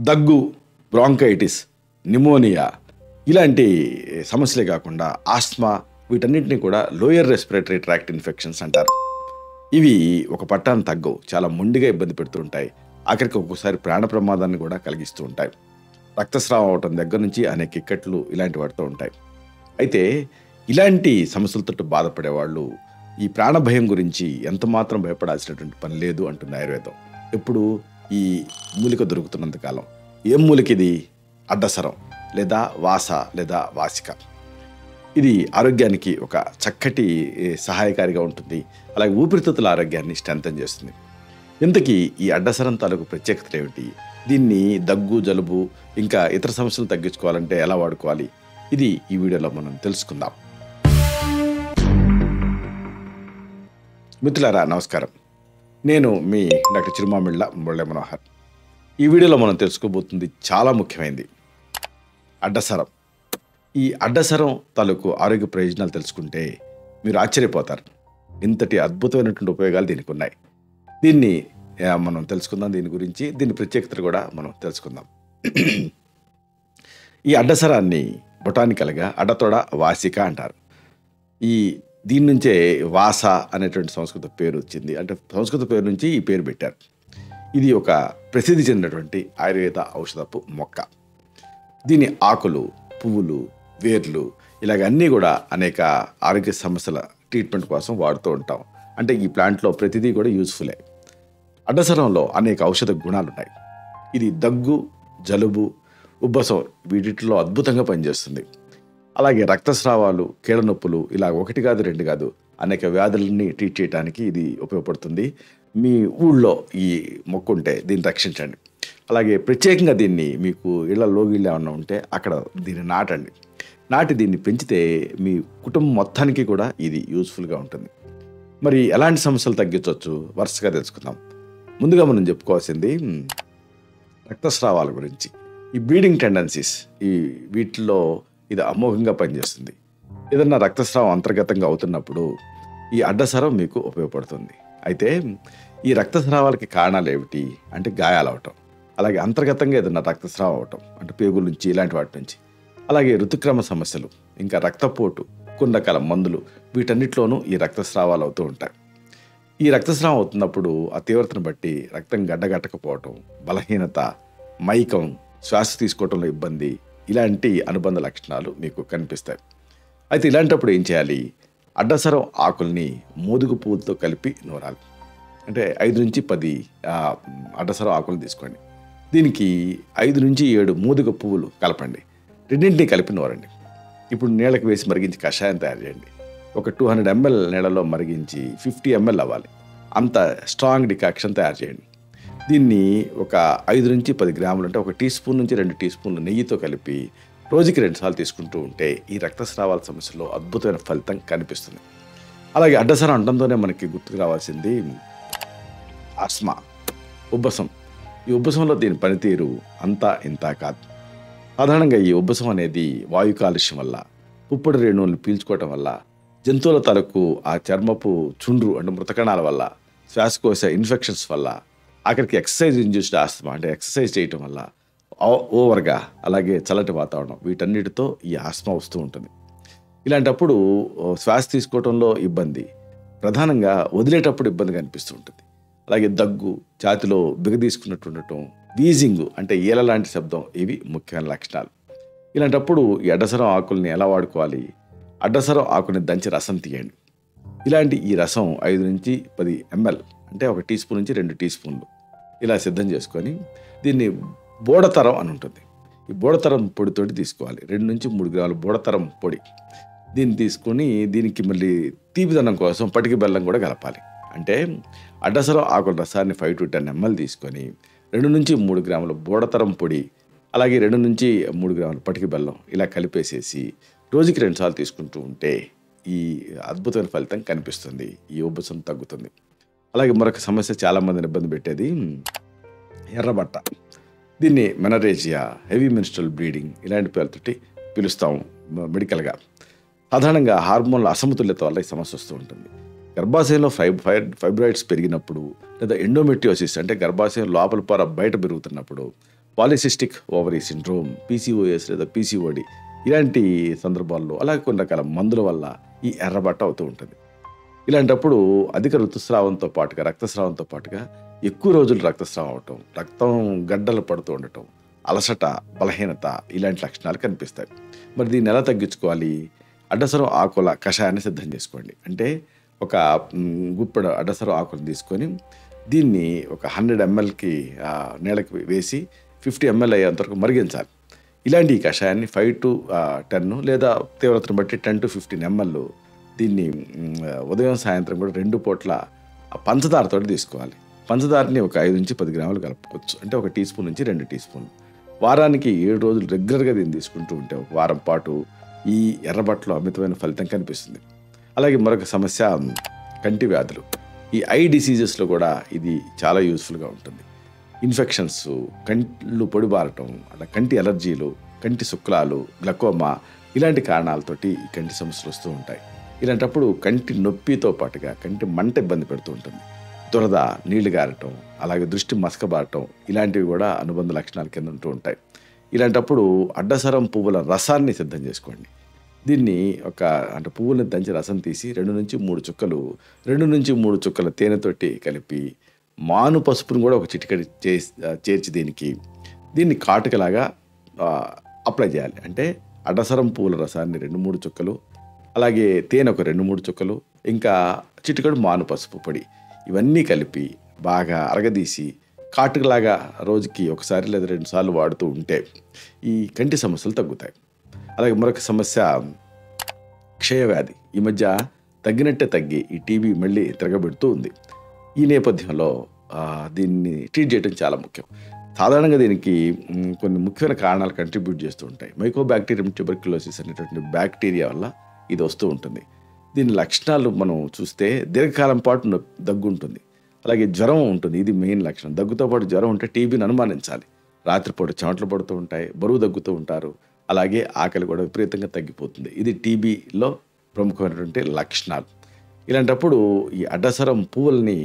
దగ్గు, bronchitis, pneumonia ఇలాంటి సమస్యలే కాకుండా ఆస్మా వీటన్నిటిని కూడా లోయర్ రెస్పిరేటరీ ట్రాక్ట్ ఇన్ఫెక్షన్స్ అంటారు. ఇవి ఒక పట్టాన్ని తగ్గవు, చాలా మొండిగా ఇబ్బంది పెడుతూ ఉంటాయి. ఆఖరికి ఒక్కోసారి ప్రాణ ప్రమాదాన్ని కూడా కలిగిస్తూ ఉంటాయి. రక్తస్రావం అవటం దగ్గర నుంచి అనేక ఇక్కట్లు ఇలాంటి వాటితో ఉంటాయి. అయితే ఇలాంటి సమస్యలతో బాధపడేవాళ్ళు ఈ ప్రాణ భయం గురించి ఎంత మాత్రం భయపడాల్సినటువంటి పని లేదు అంటుంది ఆయుర్వేదం. ఎప్పుడు ఈ మూలిక దొరుకుతున్నంత కాలం. ఏం మూలిక ఇది? అడ్డసరం లేదా వాస లేదా వాసిక. ఇది ఆరోగ్యానికి ఒక చక్కటి సహాయకారిగా ఉంటుంది. అలాగే ఊపిరితిత్తుల ఆరోగ్యాన్ని స్ట్రెంథెన్ చేస్తుంది. ఇంతకీ ఈ అడ్డసరం తాలూకు ప్రత్యేకతలు ఏమిటి? దీన్ని దగ్గు, జలుబు ఇంకా ఇతర సమస్యలు తగ్గించుకోవాలంటే ఎలా వాడుకోవాలి? ఇది ఈ వీడియోలో మనం తెలుసుకుందాం. మిత్రులారా నమస్కారం. నేను మీ డాక్టర్ చిరుమామిళ్ళ మురళీ మనోహర్. ఈ వీడియోలో మనం తెలుసుకోబోతుంది చాలా ముఖ్యమైనది, అడ్డసరం. ఈ అడ్డసరం తాలూకు ఆరోగ్య ప్రయోజనాలు తెలుసుకుంటే మీరు ఆశ్చర్యపోతారు. ఇంతటి అద్భుతమైనటువంటి ఉపయోగాలు దీనికి ఉన్నాయి. దీన్ని మనం తెలుసుకుందాం. దీని గురించి, దీని ప్రత్యేకతలు కూడా మనం తెలుసుకుందాం. ఈ అడ్డసరాన్ని బొటానికల్గా అడ్డతోడ వాసిక అంటారు. దీని నుంచే వాస అనేటువంటి సంస్కృత పేరు వచ్చింది. అంటే సంస్కృత పేరు నుంచి ఈ పేరు పెట్టారు. ఇది ఒక ప్రసిద్ధి చెందినటువంటి ఆయుర్వేద ఔషధపు మొక్క. దీని ఆకులు, పువ్వులు, వేర్లు ఇలాగ అన్నీ కూడా అనేక ఆరోగ్య సమస్యల ట్రీట్మెంట్ కోసం వాడుతూ ఉంటాం. అంటే ఈ ప్లాంట్లో ప్రతిదీ కూడా యూజ్ఫుల్లే. అడ్డసరంలో అనేక ఔషధ గుణాలు ఉన్నాయి. ఇది దగ్గు, జలుబు, ఉబ్బసం వీటిలో అద్భుతంగా పనిచేస్తుంది. అలాగే రక్తస్రావాలు, కీళ్ళనొప్పులు ఇలా ఒకటి కాదు రెండు కాదు అనేక వ్యాధులని ట్రీట్ చేయడానికి ఇది ఉపయోగపడుతుంది. మీ ఊళ్ళో ఈ మొక్క ఉంటే దీన్ని రక్షించండి. అలాగే ప్రత్యేకంగా దీన్ని మీకు ఇళ్లలో గిళ్ళ ఏమన్నా ఉంటే అక్కడ దీన్ని నాటి దీన్ని పెంచితే మీ కుటుంబం మొత్తానికి కూడా ఇది యూజ్ఫుల్గా ఉంటుంది. మరి ఎలాంటి సమస్యలు తగ్గించవచ్చు వరుసగా తెలుసుకుందాం. ముందుగా మనం చెప్పుకోవాల్సింది రక్తస్రావాల గురించి. ఈ బ్లీడింగ్ టెండెన్సీస్ వీటిలో ఇది అమోఘంగా పనిచేస్తుంది. ఏదన్నా రక్తస్రావం అంతర్గతంగా అవుతున్నప్పుడు ఈ అడ్డసరం మీకు ఉపయోగపడుతుంది. అయితే ఈ రక్తస్రావాలకి కారణాలు ఏమిటి అంటే గాయాలు అవటం, అలాగే అంతర్గతంగా ఏదన్నా రక్తస్రావం అవటం అంటే పేగుల నుంచి ఇలాంటి వాటి నుంచి, అలాగే ఋతుక్రమ సమస్యలు, ఇంకా రక్తపోటు, కొన్ని రకాల మందులు వీటన్నిటిలోనూ ఈ రక్తస్రావాలు అవుతూ ఉంటాయి. ఈ రక్తస్రావం అవుతున్నప్పుడు ఆ తీవ్రతను బట్టి రక్తం గడ్డగట్టకపోవటం, బలహీనత, మైకం, శ్వాస తీసుకోవటంలో ఇబ్బంది ఇలాంటి అనుబంధ లక్షణాలు మీకు కనిపిస్తాయి. అయితే ఇలాంటప్పుడు ఏం చేయాలి? అడ్డసరం ఆకుల్ని మోదుగు పువ్వులతో కలిపి నూరాలి. అంటే 5 నుంచి 10 అడ్డసరం ఆకులు తీసుకోండి. దీనికి 5 నుంచి 7 మోదుగ పువ్వులు కలపండి. రెండింటినీ కలిపి నూరండి. ఇప్పుడు నీళ్ళకి వేసి మరిగించి కషాయం తయారు చేయండి. ఒక 200 ml నీళ్ళలో మరిగించి 50 ml అవ్వాలి. అంత స్ట్రాంగ్ డికాక్షన్ తయారు చేయండి. దీన్ని ఒక 5 నుంచి 10 గ్రాములు అంటే 1 టీ స్పూన్ నుంచి 2 టీ స్పూన్లు నెయ్యితో కలిపి రోజుకి 2 సార్లు తీసుకుంటూ ఉంటే ఈ రక్తస్రావాల సమస్యలో అద్భుతమైన ఫలితం కనిపిస్తుంది. అలాగే అడ్డసరం అంటంతోనే మనకి గుర్తుకు రావాల్సింది ఆస్మా, ఉబ్బసం. ఈ ఉబ్బసంలో దీని పనితీరు అంతా ఇంతా కాదు. సాధారణంగా ఈ ఉబ్బసం అనేది వాయు కాలుష్యం వల్ల, పుప్పొడి రేణువులను పీల్చుకోవటం వల్ల, జంతువుల తలకు ఆ చర్మపు చుండ్రు అంటే మృతకణాల వల్ల, శ్వాసకోశ ఇన్ఫెక్షన్స్ వల్ల, ఆఖరికి ఎక్సర్సైజ్ ఇండ్యూస్డ్ ఆస్తమా అంటే ఎక్సర్సైజ్ చేయటం వల్ల, ఓవర్గా అలాగే చల్లటి వాతావరణం వీటన్నిటితో ఈ ఆస్తమా వస్తూ ఉంటుంది. ఇలాంటప్పుడు శ్వాస తీసుకోవడంలో ఇబ్బంది, ప్రధానంగా వదిలేటప్పుడు ఇబ్బందిగా అనిపిస్తూ ఉంటుంది. అలాగే దగ్గు, ఛాతిలో బిగదీసుకున్నట్టు ఉండటం, వీజింగ్ అంటే ఈల లాంటి శబ్దం ఇవి ముఖ్యమైన లక్షణాలు. ఇలాంటప్పుడు ఈ అడ్డసరం ఆకుల్ని ఎలా వాడుకోవాలి? అడ్డసరం ఆకుని దంచి రసం తీయండి. ఇలాంటి ఈ రసం 5 నుంచి 10 ml అంటే 1 టీ స్పూన్ నుంచి 2 టీ స్పూన్లు ఇలా సిద్ధం చేసుకొని దీన్ని బోడతరం అని ఉంటుంది. ఈ బోడతరం పొడితోటి తీసుకోవాలి. 2 నుంచి 3 గ్రాముల బోడతరం పొడి దీన్ని తీసుకొని దీనికి మళ్ళీ తీపిదనం కోసం పటిక బెల్లం కూడా కలపాలి. అంటే అడ్డసరం ఆకుల రసాన్ని 5 to 10 ml తీసుకొని 2 నుంచి 3 గ్రాముల బోడతరం పొడి అలాగే 2 నుంచి 3 గ్రాముల పటిక బెల్లం ఇలా కలిపేసేసి రోజుకి 2 సార్లు తీసుకుంటూ ఉంటే ఈ అద్భుతమైన ఫలితం కనిపిస్తుంది. ఈ ఉబ్బసం తగ్గుతుంది. అలాగే మరొక సమస్య చాలామందిని ఇబ్బంది పెట్టేది ఎర్రబట్ట. దీన్ని మెనరేజియా, హెవీ మెన్స్ట్రల్ బ్లీడింగ్ ఇలాంటి పేర్లతోటి పిలుస్తాం మెడికల్గా. సాధారణంగా హార్మోన్ల అసమతుల్యత వల్ల ఈ సమస్య వస్తూ ఉంటుంది. గర్భాశయంలో ఫైబ్రాయిడ్స్ పెరిగినప్పుడు లేదా ఎండోమెట్రియోసిస్ అంటే గర్భాశయం లోపల పొర బయట పెరుగుతున్నప్పుడు పాలిసిస్టిక్ ఓవరీ సిండ్రోమ్, పీసీఓఎస్ లేదా పీసీఓడి ఇలాంటి సందర్భాల్లో అలాగే కొన్ని రకాల మందుల వల్ల ఈ ఎర్రబట్ట అవుతూ ఉంటుంది. ఇలాంటప్పుడు అధిక ఋతుస్రావంతో పాటుగా రక్తస్రావంతో పాటుగా ఎక్కువ రోజులు రక్తస్రావం అవటం, రక్తం గడ్డలు పడుతూ ఉండటం, అలసట, బలహీనత ఇలాంటి లక్షణాలు కనిపిస్తాయి. మరి దీన్ని ఎలా తగ్గించుకోవాలి? అడ్డసరం ఆకుల కషాయాన్ని సిద్ధం చేసుకోండి. అంటే ఒక గుప్పెడు అడ్డసరం ఆకులు తీసుకొని దీన్ని ఒక 100 mlకి నీళ్ళకి వేసి 50 ml అయ్యేంతవరకు మరిగించాలి. ఇలాంటి ఈ కషాయాన్ని 5 to 10 లేదా తీవ్రతను బట్టి 10 to 15 ml దీన్ని ఉదయం సాయంత్రం కూడా 2 పూట్ల పంచదారతో తీసుకోవాలి. పంచదారని ఒక 5 నుంచి 10 గ్రాములు కలుపుకోవచ్చు. అంటే 1 టీ స్పూన్ నుంచి 2 టీ స్పూన్లు. వారానికి 7 రోజులు రెగ్యులర్గా దీన్ని తీసుకుంటూ ఉంటే ఒక వారం పాటు ఈ ఎర్రబట్టలో అమితమైన ఫలితం కనిపిస్తుంది. అలాగే మరొక సమస్య కంటి వ్యాధులు. ఈ ఐ డిసీజెస్లో కూడా ఇది చాలా యూస్ఫుల్గా ఉంటుంది. ఇన్ఫెక్షన్స్, కంట్లు పొడిబారటం, అలా కంటి ఎలర్జీలు, కంటి శుక్లాలు, గ్లకోమా ఇలాంటి కారణాలతోటి ఈ కంటి సమస్యలు వస్తూ ఉంటాయి. ఇలాంటప్పుడు కంటి నొప్పితో పాటుగా కంటి మంట ఇబ్బంది పెడుతూ ఉంటుంది. దురద, నీళ్లు గారటం, అలాగే దృష్టి మసకబారటం ఇలాంటివి కూడా అనుబంధ లక్షణాల కింద ఉంటూ ఉంటాయి. ఇలాంటప్పుడు అడ్డసరం పువ్వుల రసాన్ని సిద్ధం చేసుకోండి. దీన్ని అంటే పువ్వులను దంచి రసం తీసి 2 నుంచి 3 చుక్కల తేనెతోటి కలిపి మాను పసుపును కూడా ఒక చిటికెడు చేర్చి దీన్ని కాటుకలాగా అప్లై చేయాలి. అంటే అడ్డసరం పువ్వుల రసాన్ని 2-3 చుక్కలు, అలాగే తేనె ఒక 2-3 చుక్కలు, ఇంకా చిటికెడు మాను పసుపు పొడి ఇవన్నీ కలిపి బాగా అరగదీసి కాటుకలాగా రోజుకి ఒకసారి లేదా 2 సార్లు వాడుతూ ఉంటే ఈ కంటి సమస్యలు తగ్గుతాయి. అలాగే మరొక సమస్య క్షయవ్యాధి. ఈ మధ్య తగ్గినట్టే తగ్గి ఈ టీబీ మళ్ళీ తిరగబెడుతూ ఉంది. ఈ నేపథ్యంలో దీన్ని ట్రీట్ చేయడం చాలా ముఖ్యం. సాధారణంగా దీనికి కొన్ని ముఖ్యమైన కారణాలు కంట్రిబ్యూట్ చేస్తూ ఉంటాయి. మైకోబాక్టీరియం ట్యూబర్క్యులోసిస్ అనేటువంటి బ్యాక్టీరియా వల్ల ఇది వస్తూ ఉంటుంది. దీని లక్షణాలు మనం చూస్తే దీర్ఘకాలం పాటు దగ్గు ఉంటుంది, అలాగే జ్వరం ఉంటుంది. ఇది మెయిన్ లక్షణం. దగ్గుతో పాటు జ్వరం ఉంటే టీబీని అనుమానించాలి. రాత్రిపూట చెమటలు పడుతూ ఉంటాయి, బరువు దగ్గుతూ ఉంటారు, అలాగే ఆకలి కూడా విపరీతంగా తగ్గిపోతుంది. ఇది టీబీలో ప్రముఖమైనటువంటి లక్షణాలు. ఇలాంటప్పుడు ఈ అడ్డసరం పువ్వుల్ని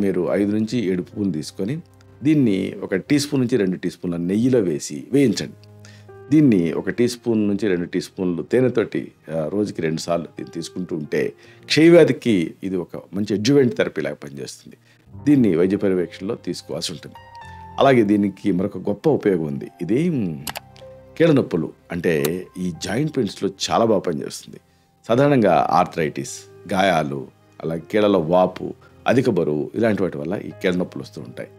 మీరు 5 నుంచి 7 పువ్వులు తీసుకొని దీన్ని 1 టీ స్పూన్ నుంచి 2 టీ స్పూన్ల నెయ్యిలో వేయించండి. దీన్ని 1 టీ స్పూన్ నుంచి 2 టీ స్పూన్లు తేనెతోటి రోజుకి 2 సార్లు దీన్ని తీసుకుంటూ ఉంటే క్షయవ్యాధికి ఇది ఒక మంచి అడ్జువెంట్ థెరపీ లాగా పనిచేస్తుంది. దీన్ని వైద్య పర్యవేక్షణలో తీసుకోవాల్సి ఉంటుంది. అలాగే దీనికి మరొక గొప్ప ఉపయోగం ఉంది. ఇది కీళ్ళ నొప్పులు అంటే ఈ జాయింట్ పెయిన్స్లో చాలా బాగా పనిచేస్తుంది. సాధారణంగా ఆర్థరైటిస్, గాయాలు, అలాగే కీళ్ళలో వాపు, అధిక బరువు ఇలాంటి వాటి వల్ల ఈ కీళ్ళ నొప్పులు వస్తూ ఉంటాయి.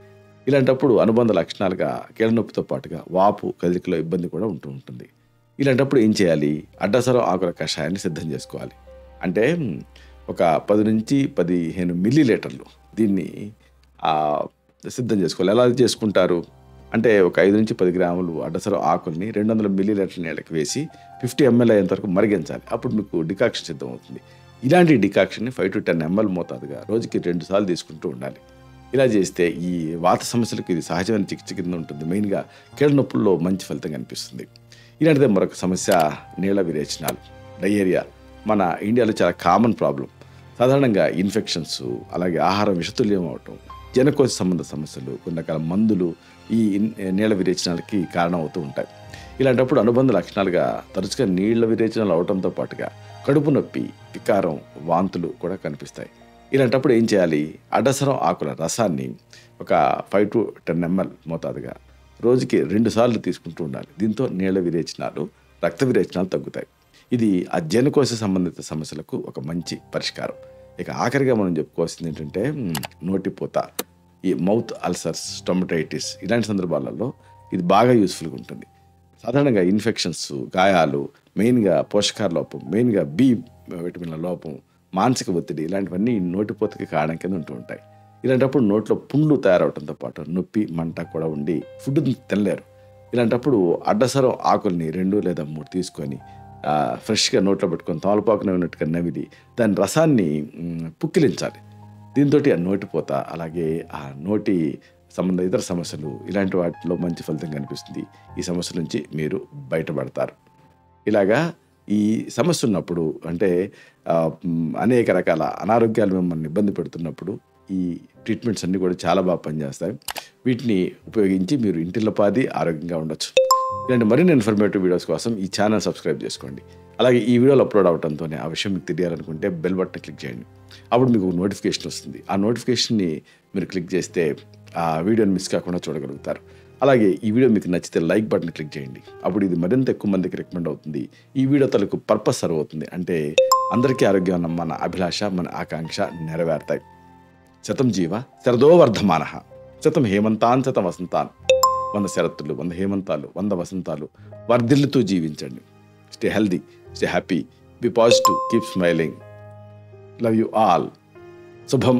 ఇలాంటప్పుడు అనుబంధ లక్షణాలుగా కీళ్ళ నొప్పితో పాటుగా వాపు, కదలికలో ఇబ్బంది కూడా ఉంటూ ఉంటుంది. ఇలాంటప్పుడు ఏం చేయాలి? అడ్డసరం ఆకుల కషాయాన్ని సిద్ధం చేసుకోవాలి. అంటే ఒక 10 నుంచి 15 మిల్లీలీటర్లు దీన్ని సిద్ధం చేసుకోవాలి. ఎలా చేసుకుంటారు అంటే ఒక 5 నుంచి 10 గ్రాములు అడ్డసరం ఆకుల్ని 200 మిల్లీలీటర్ల నీళ్ళకి వేసి 50 ml అయ్యేంతవరకు మరిగించాలి. అప్పుడు మీకు డికాక్షన్ సిద్ధం అవుతుంది. ఇలాంటి డికాక్షన్ని 5 to 10 ml మోతాదుగా రోజుకి 2 సార్లు తీసుకుంటూ ఉండాలి. ఇలా చేస్తే ఈ వాత సమస్యలకు ఇది సహజమైన చికిత్స కింద ఉంటుంది. మెయిన్గా కీళ్ళ నొప్పుల్లో మంచి ఫలితం కనిపిస్తుంది. ఇలాంటిదే మరొక సమస్య నీళ్ళ విరేచనాలు, డయేరియా. మన ఇండియాలో చాలా కామన్ ప్రాబ్లం. సాధారణంగా ఇన్ఫెక్షన్స్, అలాగే ఆహారం విషతుల్యం అవటం, జనకోశ సంబంధ సమస్యలు, కొన్ని రకాల మందులు ఈ నీళ్ళ విరేచనాలకి కారణం అవుతూ ఉంటాయి. ఇలాంటప్పుడు అనుబంధ లక్షణాలుగా తరచుగా నీళ్ళ విరేచనాలు అవడంతో పాటుగా కడుపు నొప్పి, వికారం, వాంతులు కూడా కనిపిస్తాయి. ఇలాంటప్పుడు ఏం చేయాలి? అడ్డసరం ఆకుల రసాన్ని ఒక 5 to 10 ml మోతాదుగా రోజుకి 2 సార్లు తీసుకుంటూ ఉండాలి. దీంతో నీళ్ళ విరేచనాలు, రక్త విరేచనాలు తగ్గుతాయి. ఇది ఆ జనకోశ సంబంధిత సమస్యలకు ఒక మంచి పరిష్కారం. ఇక ఆఖరిగా మనం చెప్పుకోవాల్సింది ఏంటంటే నోటిపూత, ఈ మౌత్ అల్సర్స్, స్టొమటైటిస్ ఇలాంటి సందర్భాలలో ఇది బాగా యూస్ఫుల్గా ఉంటుంది. సాధారణంగా ఇన్ఫెక్షన్స్, గాయాలు, మెయిన్గా పోషకాహార లోపం, మెయిన్గా బి విటమిన్ల లోపం, మానసిక ఒత్తిడి ఇలాంటివన్నీ నోటిపూతకి కారణం కింద ఉంటూ ఉంటాయి. ఇలాంటప్పుడు నోట్లో పుండ్లు తయారవడంతో పాటు నొప్పి, మంట కూడా ఉండి ఫుడ్ తినలేరు. ఇలాంటప్పుడు అడ్డసరం ఆకుల్ని 2 లేదా 3 తీసుకొని ఫ్రెష్గా నోట్లో పెట్టుకొని తమలపాకు నవ్వినట్టుగా నవిలి దాని రసాన్ని పుక్కిలించాలి. దీంతో ఆ నోటిపోత, అలాగే ఆ నోటి సంబంధ ఇతర సమస్యలు ఇలాంటి వాటిలో మంచి ఫలితం కనిపిస్తుంది. ఈ సమస్య నుంచి మీరు బయటపడతారు. ఇలాగా ఈ సమస్య ఉన్నప్పుడు అంటే అనేక రకాల అనారోగ్యాలు మిమ్మల్ని ఇబ్బంది పెడుతున్నప్పుడు ఈ ట్రీట్మెంట్స్ అన్నీ కూడా చాలా బాగా పనిచేస్తాయి. వీటిని ఉపయోగించి మీరు ఇంటిల్లపాది ఆరోగ్యంగా ఉండొచ్చు. ఇలాంటి మరిన్ని ఇన్ఫర్మేటివ్ వీడియోస్ కోసం ఈ ఛానల్ సబ్స్క్రైబ్ చేసుకోండి. అలాగే ఈ వీడియోలు అప్లోడ్ అవడంతోనే ఆ విషయం మీకు తెలియాలనుకుంటే బెల్ బటన్ క్లిక్ చేయండి. అప్పుడు మీకు నోటిఫికేషన్ వస్తుంది. ఆ నోటిఫికేషన్ని మీరు క్లిక్ చేస్తే ఆ వీడియోని మిస్ కాకుండా చూడగలుగుతారు. అలాగే ఈ వీడియో మీకు నచ్చితే లైక్ బటన్ క్లిక్ చేయండి. అప్పుడు ఇది మరింత ఎక్కువ మందికి రికమెండ్ అవుతుంది. ఈ వీడియో తలకు పర్పస్ సర్వ్ అవుతుంది. అంటే అందరికీ ఆరోగ్యం అన్న మన అభిలాష, మన ఆకాంక్ష నెరవేరుతాయి. శతం జీవ శరదో వర్ధమానః. శతం హేమంతాన్ శతం వసంతాన్. 100 శరత్తులు, 100 హేమంతాలు, 100 వసంతాలు వర్ధిల్లుతూ జీవించండి. Stay healthy, stay happy, be positive, keep smiling. Love you all. శుభం.